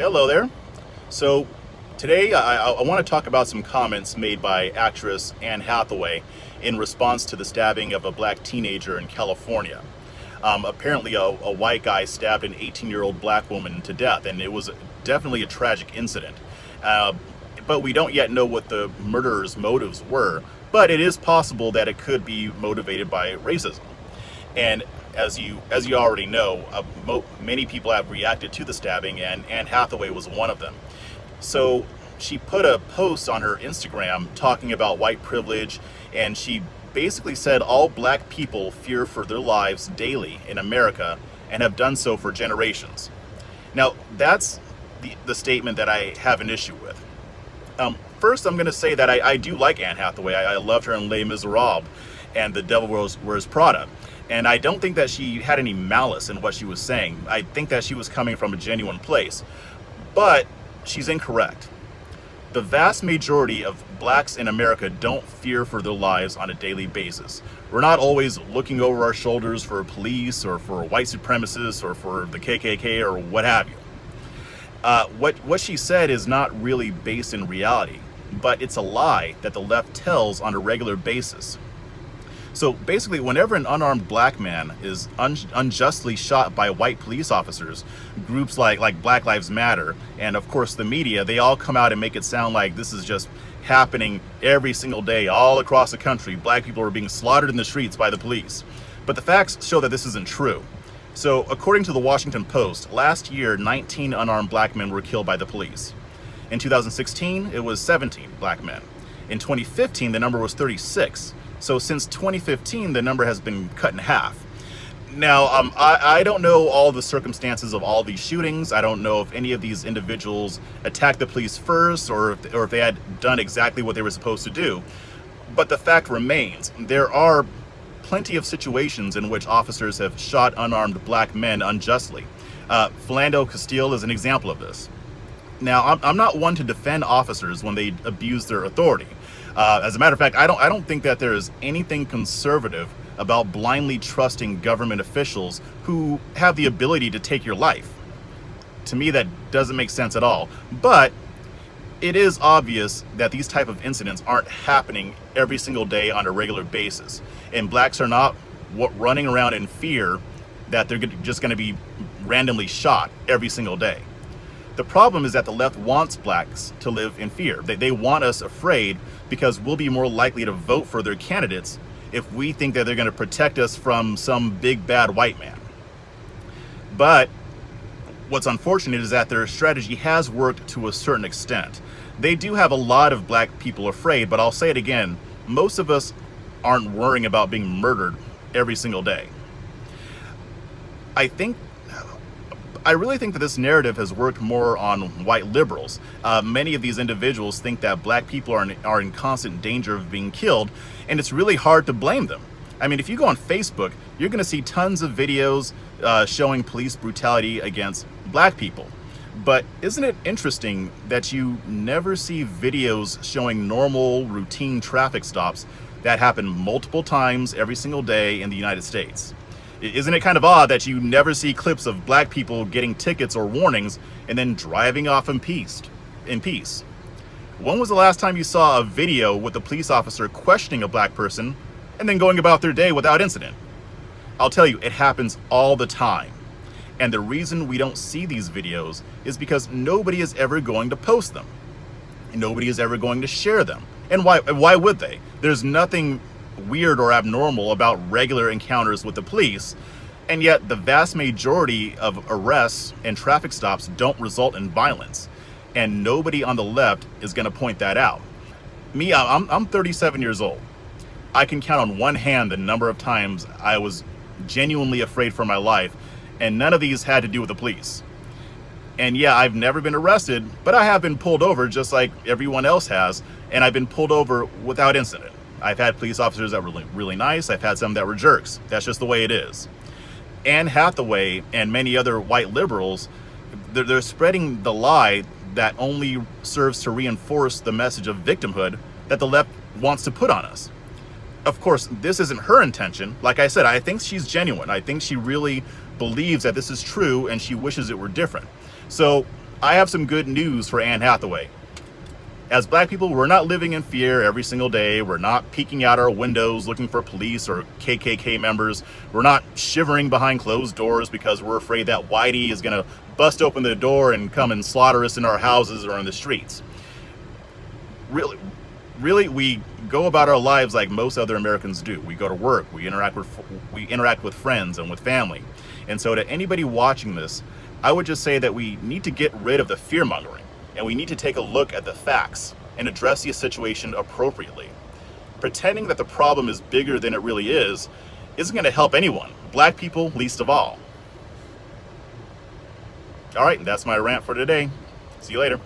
Hello there. So today I want to talk about some comments made by actress Anne Hathaway in response to the stabbing of a black teenager in California. Apparently, a white guy stabbed an 18-year-old black woman to death, and it was definitely a tragic incident. But we don't yet know what the murderer's motives were, but it is possible that it could be motivated by racism. And as you already know, many people have reacted to the stabbing, and Anne Hathaway was one of them. So she put a post on her Instagram talking about white privilege, and she basically said all black people fear for their lives daily in America and have done so for generations. Now, that's the statement that I have an issue with. First, I'm going to say that I do like Anne Hathaway. I loved her in Les Miserables and The Devil Wears Prada. And I don't think that she had any malice in what she was saying. I think that she was coming from a genuine place. But she's incorrect. The vast majority of blacks in America don't fear for their lives on a daily basis. We're not always looking over our shoulders for police or for white supremacists or for the KKK or what have you. What she said is not really based in reality, but it's a lie that the left tells on a regular basis. So basically, whenever an unarmed black man is unjustly shot by white police officers, groups like Black Lives Matter, and of course the media, they all come out and make it sound like this is just happening every single day all across the country. Black people are being slaughtered in the streets by the police. But the facts show that this isn't true. So according to the Washington Post, last year 19 unarmed black men were killed by the police. In 2016, it was 17 black men. In 2015, the number was 36. So since 2015, the number has been cut in half. Now, I don't know all the circumstances of all these shootings. I don't know if any of these individuals attacked the police first or if they had done exactly what they were supposed to do. But the fact remains, there are plenty of situations in which officers have shot unarmed black men unjustly. Philando Castile is an example of this. Now, I'm not one to defend officers when they abuse their authority. As a matter of fact, I don't think that there is anything conservative about blindly trusting government officials who have the ability to take your life. To me, that doesn't make sense at all. But it is obvious that these type of incidents aren't happening every single day on a regular basis. And blacks are not running around in fear that they're just going to be randomly shot every single day. The problem is that the left wants blacks to live in fear. They want us afraid because we'll be more likely to vote for their candidates if we think that they're going to protect us from some big bad white man. But what's unfortunate is that their strategy has worked to a certain extent. They do have a lot of black people afraid, but I'll say it again, most of us aren't worrying about being murdered every single day. I really think that this narrative has worked more on white liberals. Many of these individuals think that black people are in constant danger of being killed, and it's really hard to blame them. I mean, if you go on Facebook, you're going to see tons of videos showing police brutality against black people. But isn't it interesting that you never see videos showing normal, routine traffic stops that happen multiple times every single day in the United States? Isn't it kind of odd that you never see clips of black people getting tickets or warnings and then driving off in peace? When was the last time you saw a video with a police officer questioning a black person and then going about their day without incident? I'll tell you, it happens all the time. And the reason we don't see these videos is because nobody is ever going to post them. Nobody is ever going to share them. And why would they? There's nothing weird or abnormal about regular encounters with the police, and yet the vast majority of arrests and traffic stops don't result in violence, and nobody on the left is going to point that out. Me, I'm 37 years old. I can count on one hand the number of times I was genuinely afraid for my life, and none of these had to do with the police. And yeah, I've never been arrested, but I have been pulled over just like everyone else has, and I've been pulled over without incident. I've had police officers that were really nice. I've had some that were jerks. That's just the way it is. Anne Hathaway and many other white liberals, they're spreading the lie that only serves to reinforce the message of victimhood that the left wants to put on us. Of course, this isn't her intention. Like I said, I think she's genuine. I think she really believes that this is true and she wishes it were different. So I have some good news for Anne Hathaway. As black people, we're not living in fear every single day. We're not peeking out our windows looking for police or KKK members. We're not shivering behind closed doors because we're afraid that Whitey is going to bust open the door and come and slaughter us in our houses or in the streets. Really, we go about our lives like most other Americans do. We go to work, we interact with friends and with family. And so to anybody watching this, I would just say that we need to get rid of the fear-mongering, and we need to take a look at the facts and address the situation appropriately. Pretending that the problem is bigger than it really is isn't going to help anyone, black people least of all. All right, that's my rant for today. See you later.